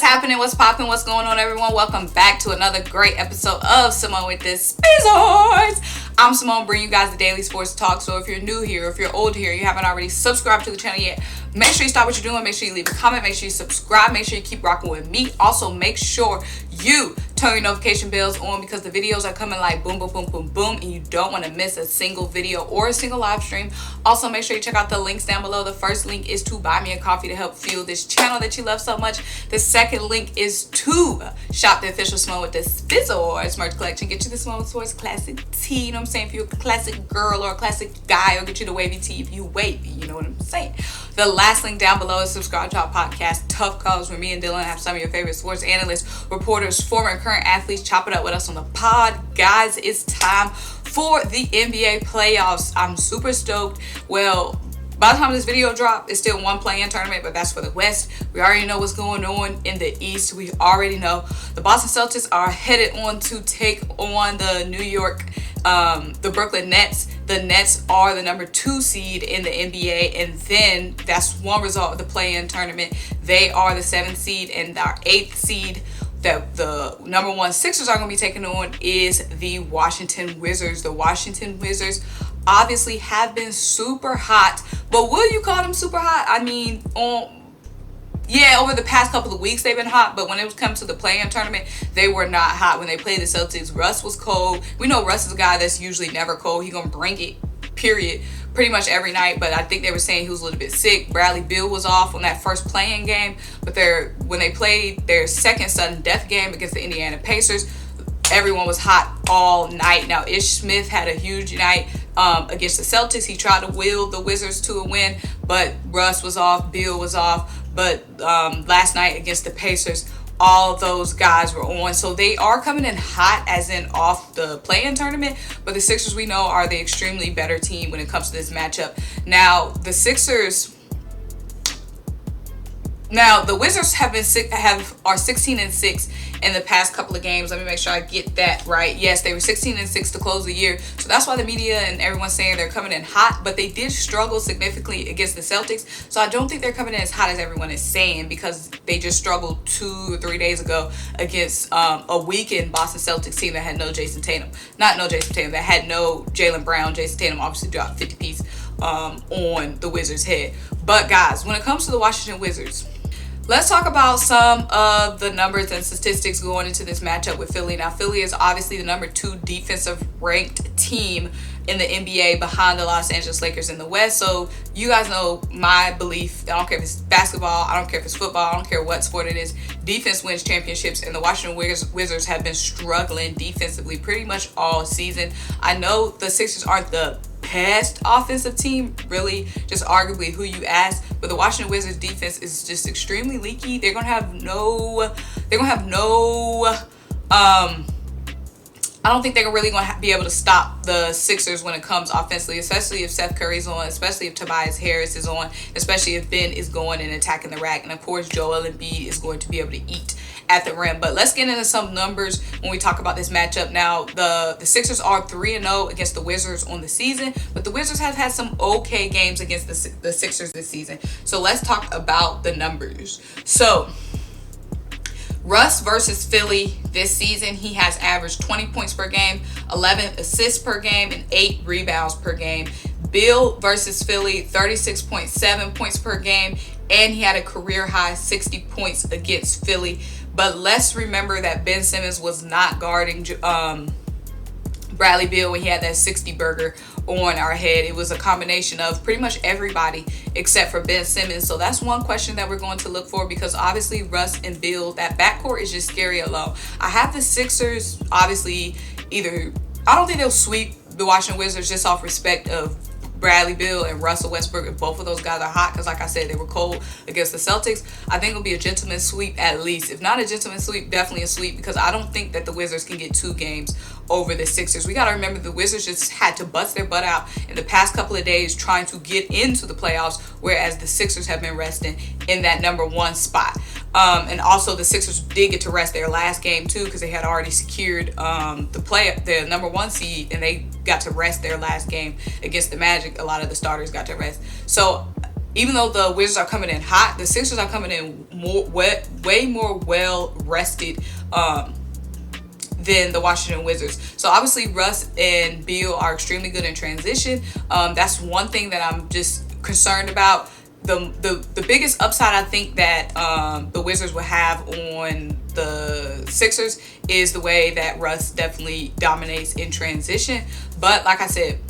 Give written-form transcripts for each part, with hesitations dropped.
happening? What's popping? What's going on, everyone? Welcome back to another great episode of Symone with the Sports. I'm Symone, bringing you guys the daily sports talk. So if you're new here, if you're old here, you haven't already subscribed to the channel yet, make sure you stop what you're doing. Make sure you leave a comment. Make sure you subscribe. Make sure you keep rocking with me. Also, make sure you turn your notification bells on because the videos are coming like boom, boom, boom, boom, boom, and you don't want to miss a single video or a single live stream. Also, make sure you check out the links down below. The first link is to buy me a coffee to help fuel this channel that you love so much. The second link is to shop the official Symone with the Sports merch collection. Get you the Symone with the Sports classic tee, you know what I'm saying? If you're a classic girl or a classic guy, or get you the wavy tee if you wavy, you know what I'm saying? The last link down below is subscribe to our podcast, Tough Calls, where me and Dylan have some of your favorite sports analysts, reporters, former and current athletes chop it up with us on the pod. Guys, it's time for the NBA playoffs. I'm super stoked. Well, by the time this video drops, it's still one play-in tournament, but that's for the West. We already know what's going on in the East. We already know the Boston Celtics are headed on to take on the Brooklyn Nets. The Nets are the number 2 seed in the NBA, and then that's one result of the play-in tournament. They are the 7th seed, and our 8th seed that the number 1 Sixers are going to be taking on is the Washington Wizards. The Washington Wizards obviously have been super hot, but will you call them super hot? I mean, over the past couple of weeks they've been hot, but when it comes to the play-in tournament, they were not hot. When they played the Celtics, Russ was cold. We know Russ is a guy that's usually never cold. He's gonna bring it, period, pretty much every night. But I think they were saying he was a little bit sick. Bradley Beal was off on that first play-in game, but when they played their second sudden death game against the Indiana Pacers, everyone was hot all night. Now, Ish Smith had a huge night against the Celtics. He tried to will the Wizards to a win, but Russ was off, Beal was off. But last night against the Pacers, all those guys were on. So they are coming in hot, as in off the play-in tournament. But the Sixers, we know, are the extremely better team when it comes to this matchup. Now, the Wizards are 16-6 in the past couple of games. Let me make sure I get that right. Yes, they were 16-6 to close the year. So that's why the media and everyone's saying they're coming in hot. But they did struggle significantly against the Celtics. So I don't think they're coming in as hot as everyone is saying, because they just struggled 2 or 3 days ago against a weakened Boston Celtics team that had no Jason Tatum. Not no Jason Tatum, that had no Jaylen Brown. Jason Tatum obviously dropped 50 piece on the Wizards' head. But guys, when it comes to the Washington Wizards, let's talk about some of the numbers and statistics going into this matchup with Philly. Now, Philly is obviously the number 2 defensive ranked team in the NBA behind the Los Angeles Lakers in the West. So you guys know my belief. I don't care if it's basketball, I don't care if it's football, I don't care what sport it is. Defense wins championships, and the Washington Wizards have been struggling defensively pretty much all season. I know the Sixers aren't the best offensive team, really, just arguably who you ask, but the Washington Wizards defense is just extremely leaky. They're gonna have no I don't think they're really going to be able to stop the Sixers when it comes offensively, especially if Seth Curry's on, especially if Tobias Harris is on, especially if Ben is going and attacking the rack, and of course Joel Embiid is going to be able to eat at the rim. But let's get into some numbers when we talk about this matchup. Now, the Sixers are 3-0 against the Wizards on the season, but the Wizards have had some okay games against the Sixers this season. So let's talk about the numbers. So Russ versus Philly this season, he has averaged 20 points per game, 11 assists per game, and 8 rebounds per game. Beal versus Philly, 36.7 points per game, and he had a career high 60 points against Philly. But let's remember that Ben Simmons was not guarding Bradley Beal when he had that 60 burger on our head. It was a combination of pretty much everybody except for Ben Simmons. So that's one question that we're going to look for, because obviously Russ and Beal, that backcourt is just scary alone. I have the Sixers obviously I don't think they'll sweep the Washington Wizards just off respect of Bradley Beal and Russell Westbrook. If both of those guys are hot, because like I said, they were cold against the Celtics, I think it'll be a gentleman's sweep at least. If not a gentleman's sweep, definitely a sweep, because I don't think that the Wizards can get 2 games over the Sixers. We got to remember the Wizards just had to bust their butt out in the past couple of days trying to get into the playoffs, whereas the Sixers have been resting in that number 1 spot. And also the Sixers did get to rest their last game too, because they had already secured the number 1 seed, and they got to rest their last game against the Magic. A lot of the starters got to rest. So even though the Wizards are coming in hot, the Sixers are coming in way more well rested than the Washington Wizards. So obviously Russ and Beal are extremely good in transition. That's one thing that I'm just concerned about. The biggest upside I think that the Wizards will have on the Sixers is the way that Russ definitely dominates in transition. But like I said,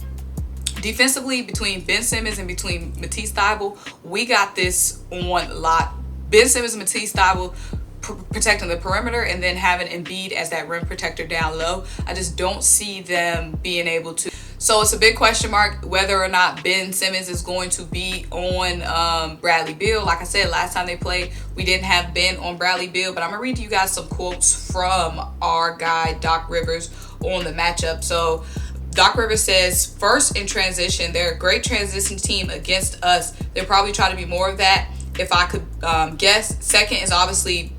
defensively, between Ben Simmons and between Matisse Thybulle, we got this on lock. Ben Simmons and Matisse Thybulle protecting the perimeter, and then having Embiid as that rim protector down low. I just don't see them being able to. So it's a big question mark whether or not Ben Simmons is going to be on Bradley Beal. Like I said, last time they played, we didn't have Ben on Bradley Beal, but I'm going to read you guys some quotes from our guy, Doc Rivers, on the matchup. So Doc Rivers says, first in transition, they're a great transition team against us. They'll probably try to be more of that if I could guess. Second is obviously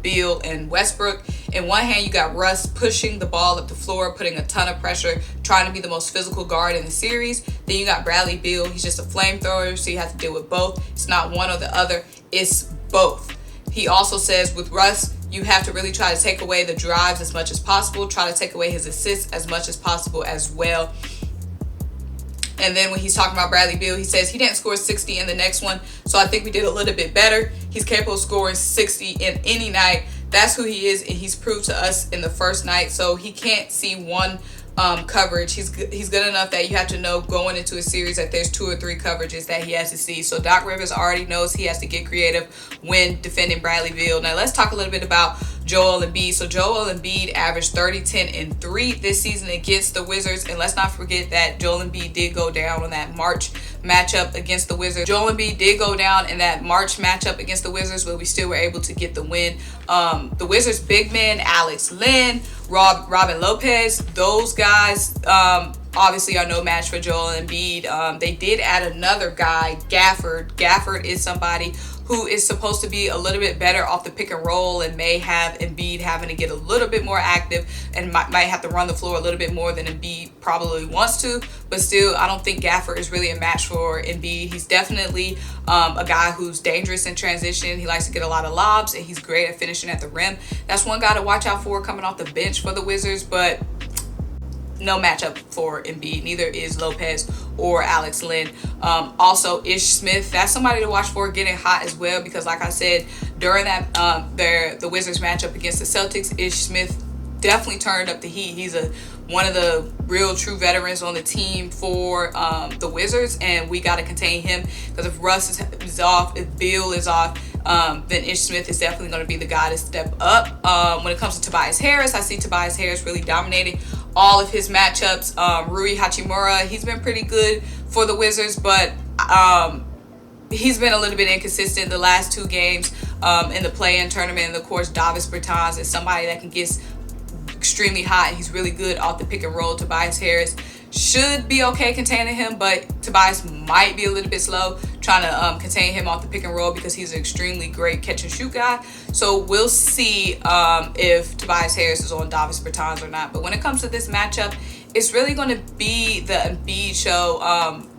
Beal and Westbrook. In one hand, you got Russ pushing the ball up the floor, putting a ton of pressure, trying to be the most physical guard in the series. Then you got Bradley Beal. He's just a flamethrower, so you have to deal with both. It's not one or the other. It's both. He also says with Russ, you have to really try to take away the drives as much as possible, try to take away his assists as much as possible as well. And then when he's talking about Bradley Beal, he says he didn't score 60 in the next one, so I think we did a little bit better. He's capable of scoring 60 in any night. That's who he is, and he's proved to us in the first night. So he can't see one coverage. He's good enough that you have to know going into a series that there's 2 or 3 coverages that he has to see. So Doc Rivers already knows he has to get creative when defending Bradley Beal. Now let's talk a little bit about Joel Embiid. So Joel Embiid averaged 30, 10, and 3 this season against the Wizards. And let's not forget that Joel Embiid did go down on that March matchup against the Wizards. Joel Embiid did go down in that March matchup against the Wizards, but we still were able to get the win. The Wizards big men, Alex Len, Robin Lopez, those guys obviously are no match for Joel Embiid. They did add another guy, Gafford. Gafford is somebody who is supposed to be a little bit better off the pick and roll and may have Embiid having to get a little bit more active and might have to run the floor a little bit more than Embiid probably wants to. But still, I don't think Gafford is really a match for Embiid. He's definitely a guy who's dangerous in transition. He likes to get a lot of lobs, and he's great at finishing at the rim. That's one guy to watch out for coming off the bench for the Wizards, but no matchup for Embiid. Neither is Lopez or Alex Len. Also, Ish Smith, that's somebody to watch for getting hot as well, because like I said, during that the Wizards matchup against the Celtics, Ish Smith definitely turned up the heat. He's one of the real true veterans on the team for the Wizards, and we got to contain him, because if Russ is off, if Beal is off, then Ish Smith is definitely going to be the guy to step up. When it comes to Tobias Harris, I see Tobias Harris really dominating all of his matchups. Rui Hachimura, he's been pretty good for the Wizards, but he's been a little bit inconsistent the last 2 games in the play-in tournament. And of course, Davis Bertans is somebody that can get extremely hot, and he's really good off the pick and roll. Tobias Harris should be okay containing him, but Tobias might be a little bit slow trying to contain him off the pick and roll, because he's an extremely great catch and shoot guy. So we'll see if Tobias Harris is on Davis Bertans or not. But when it comes to this matchup, it's really going to be the Embiid show.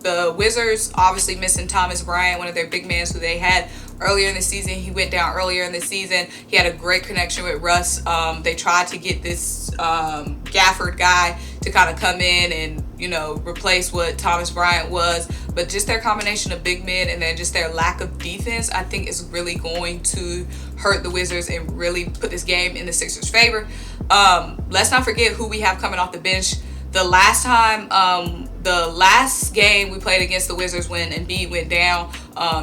The Wizards obviously missing Thomas Bryant, one of their big men who they had earlier in the season. He went down earlier in the season. He had a great connection with Russ. They tried to get this Gafford guy to kind of come in and, you know, replace what Thomas Bryant was. But just their combination of big men and then just their lack of defense, I think is really going to hurt the Wizards and really put this game in the Sixers' favor. Let's not forget who we have coming off the bench. The last game we played against the Wizards when Embiid went down,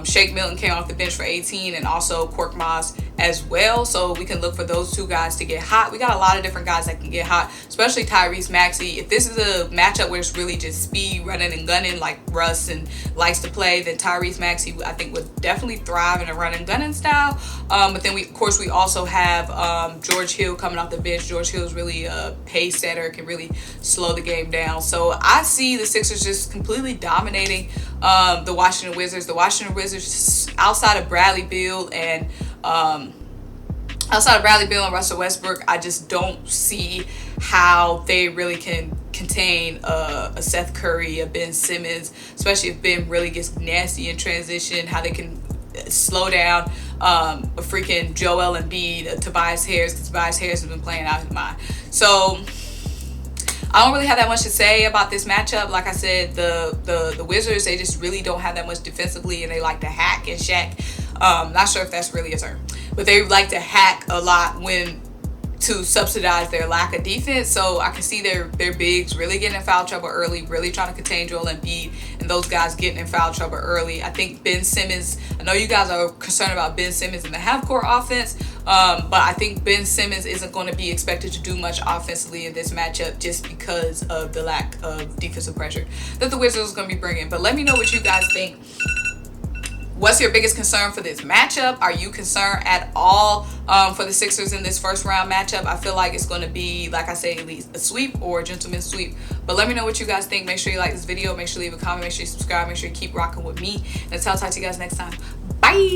Shake Milton came off the bench for 18, and also Korkmaz as well. So we can look for those 2 guys to get hot. We got a lot of different guys that can get hot, especially Tyrese Maxey. If this is a matchup where it's really just speed, running and gunning like Russ and likes to play, then Tyrese Maxey, I think, would definitely thrive in a run and gunning style. But then we also have George Hill coming off the bench. George Hill is really a pace setter, can really slow the game down. So I see the Sixers just completely dominating the Washington Wizards. The Washington Wizards, outside of Bradley Beal and outside of Bradley Beal and Russell Westbrook, I just don't see how they really can contain a Seth Curry, a Ben Simmons, especially if Ben really gets nasty in transition, how they can slow down a freaking Joel Embiid, Tobias Harris, because Tobias Harris has been playing out his mind. So I don't really have that much to say about this matchup. Like I said, the Wizards, they just really don't have that much defensively, and they like to hack and shack. Not sure if that's really a term, but they like to hack a lot when to subsidize their lack of defense. So I can see their bigs really getting in foul trouble early, really trying to contain Joel Embiid and those guys getting in foul trouble early. I think Ben Simmons, I know you guys are concerned about Ben Simmons in the half-court offense, but I think Ben Simmons isn't going to be expected to do much offensively in this matchup just because of the lack of defensive pressure that the Wizards are going to be bringing. But let me know what you guys think. What's your biggest concern for this matchup? Are you concerned at all for the Sixers in this first round matchup? I feel like it's going to be, like I say, at least a sweep or a gentleman's sweep. But let me know what you guys think. Make sure you like this video. Make sure you leave a comment. Make sure you subscribe. Make sure you keep rocking with me. And I'll talk to you guys next time. Bye.